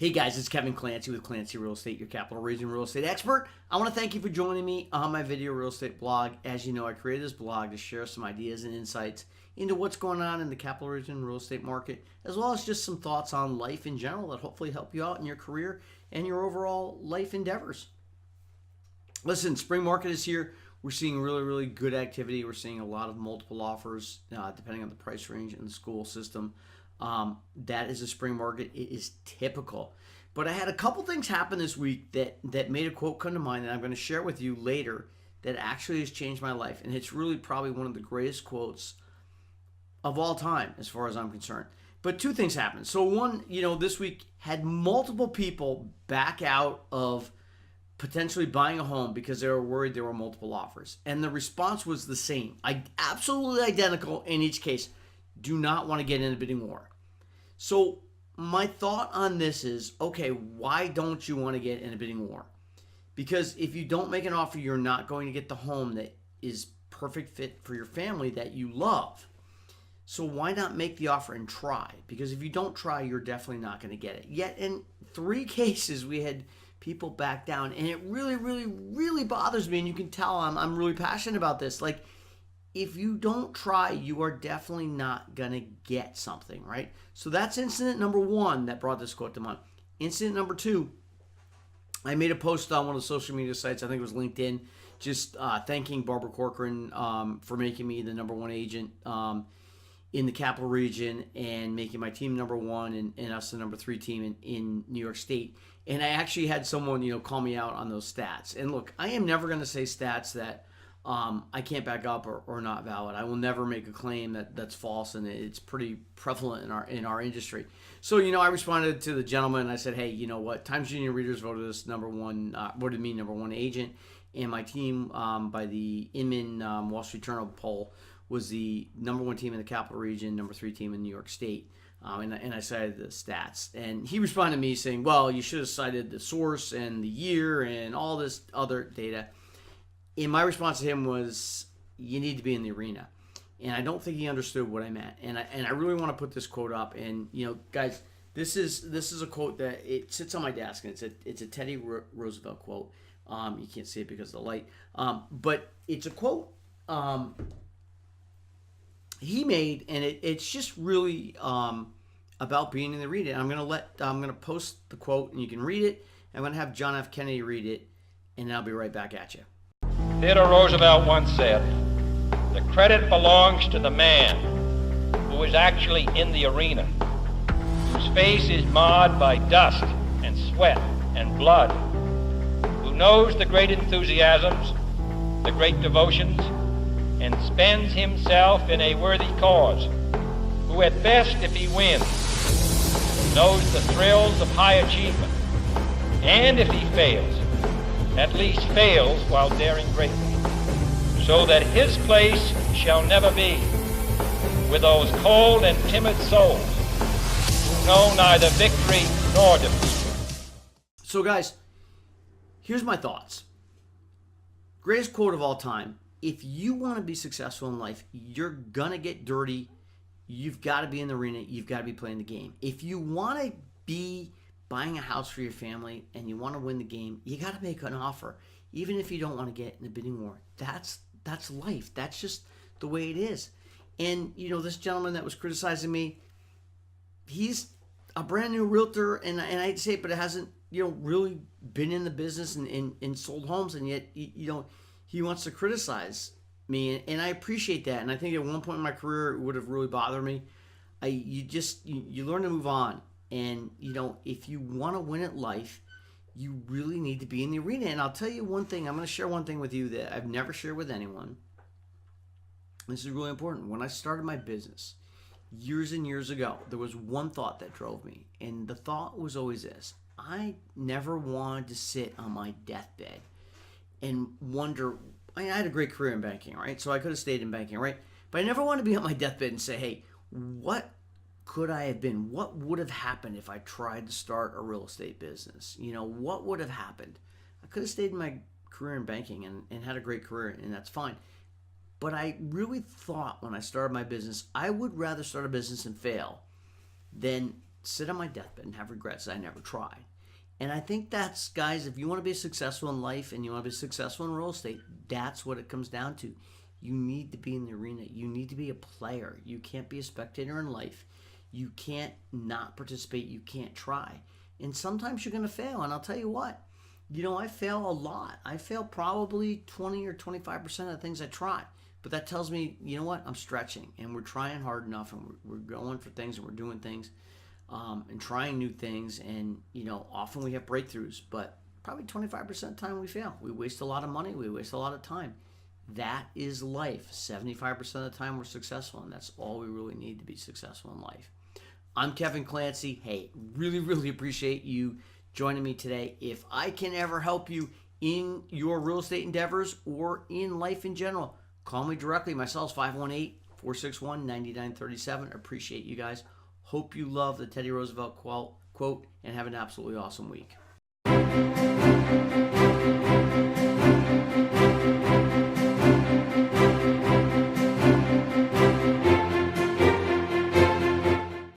Hey guys, it's Kevin Clancy with Clancy Real Estate, your capital region real estate expert. I want to thank you for joining me on my video real estate blog. As you know, I created this blog to share some ideas and insights into what's going on in the capital region real estate market, as well as just some thoughts on life in general that hopefully help you out in your career and your overall life endeavors. Listen, spring market is here. We're seeing really good activity. We're seeing a lot of multiple offers, depending on the price range and the school system. That is a spring market. It is typical. But I had a couple things happen this week that made a quote come to mind that I'm going to share with you later that actually has changed my life. And it's really probably one of the greatest quotes of all time as far as I'm concerned. But two things happened. So one, this week had multiple people back out of potentially buying a home because they were worried there were multiple offers. And the response was the same. Absolutely identical in each case. Do not want to get in a bidding war. So my thought on this is, okay, why don't you want to get in a bidding war? Because if you don't make an offer, you're not going to get the home that is perfect fit for your family that you love. So why not make the offer and try? Because if you don't try, you're definitely not going to get it. Yet in 3 cases, we had people back down, and it really bothers me. And you can tell I'm really passionate about this. Like, if you don't try, you are definitely not going to get something, right? So that's incident number 1 that brought this quote to mind. Incident number 2, I made a post on one of the social media sites, I think it was LinkedIn, just thanking Barbara Corcoran for making me the number 1 agent in the capital region and making my team number 1 and us the number 3 team in New York State. And I actually had someone, call me out on those stats. And look, I am never going to say stats that I can't back up or not valid. I will never make a claim that's false, and it's pretty prevalent in our industry. So I responded to the gentleman and I said, hey, you know what? Times Union readers voted us voted me number 1 agent, and my team by the Inman Wall Street Journal poll was the number 1 team in the capital region, number 3 team in New York State. And I cited the stats, and he responded to me saying, well, you should have cited the source and the year and all this other data. And my response to him was, you need to be in the arena. And I don't think he understood what I meant. And I really want to put this quote up. And, guys, this is a quote that it sits on my desk. And it's a Teddy Roosevelt quote. You can't see it because of the light. But it's a quote he made. And it's just really about being in the arena. And I'm going to post the quote and you can read it. I'm going to have John F. Kennedy read it. And I'll be right back at you. Theodore Roosevelt once said, the credit belongs to the man who is actually in the arena, whose face is marred by dust and sweat and blood, who knows the great enthusiasms, the great devotions, and spends himself in a worthy cause, who at best, if he wins, knows the thrills of high achievement, and if he fails, at least fails while daring greatly, so that his place shall never be with those cold and timid souls who know neither victory nor defeat. So guys, here's my thoughts. Greatest quote of all time. If you want to be successful in life, you're going to get dirty. You've got to be in the arena. You've got to be playing the game. If you want to be buying a house for your family and you want to win the game, you got to make an offer, even if you don't want to get in a bidding war. That's life. That's just the way it is. And this gentleman that was criticizing me, he's a brand new realtor, and I hate to say it, but it hasn't really been in the business and sold homes, and yet he wants to criticize me, and I appreciate that. And I think at one point in my career it would have really bothered me. You learn to move on. And, if you want to win at life, you really need to be in the arena. And I'll tell you one thing. I'm going to share one thing with you that I've never shared with anyone. This is really important. When I started my business years and years ago, there was one thought that drove me. And the thought was always this. I never wanted to sit on my deathbed and wonder. I had a great career in banking, right? So I could have stayed in banking, right? But I never wanted to be on my deathbed and say, hey, what could I have been? What would have happened if I tried to start a real estate business? What would have happened? I could have stayed in my career in banking and had a great career, and that's fine. But I really thought when I started my business, I would rather start a business and fail than sit on my deathbed and have regrets that I never tried. And I think that's, guys, if you want to be successful in life and you want to be successful in real estate, that's what it comes down to. You need to be in the arena. You need to be a player. You can't be a spectator in life. You can't not participate. You can't try. And sometimes you're going to fail. And I'll tell you what, I fail a lot. I fail probably 20 or 25% of the things I try. But that tells me, I'm stretching and we're trying hard enough and we're going for things and we're doing things and trying new things. And, often we have breakthroughs, but probably 25% of the time we fail. We waste a lot of money. We waste a lot of time. That is life. 75% of the time we're successful, and that's all we really need to be successful in life. I'm Kevin Clancy. Hey, really, really appreciate you joining me today. If I can ever help you in your real estate endeavors or in life in general, call me directly. My cell is 518-461-9937. Appreciate you guys. Hope you love the Teddy Roosevelt quote and have an absolutely awesome week.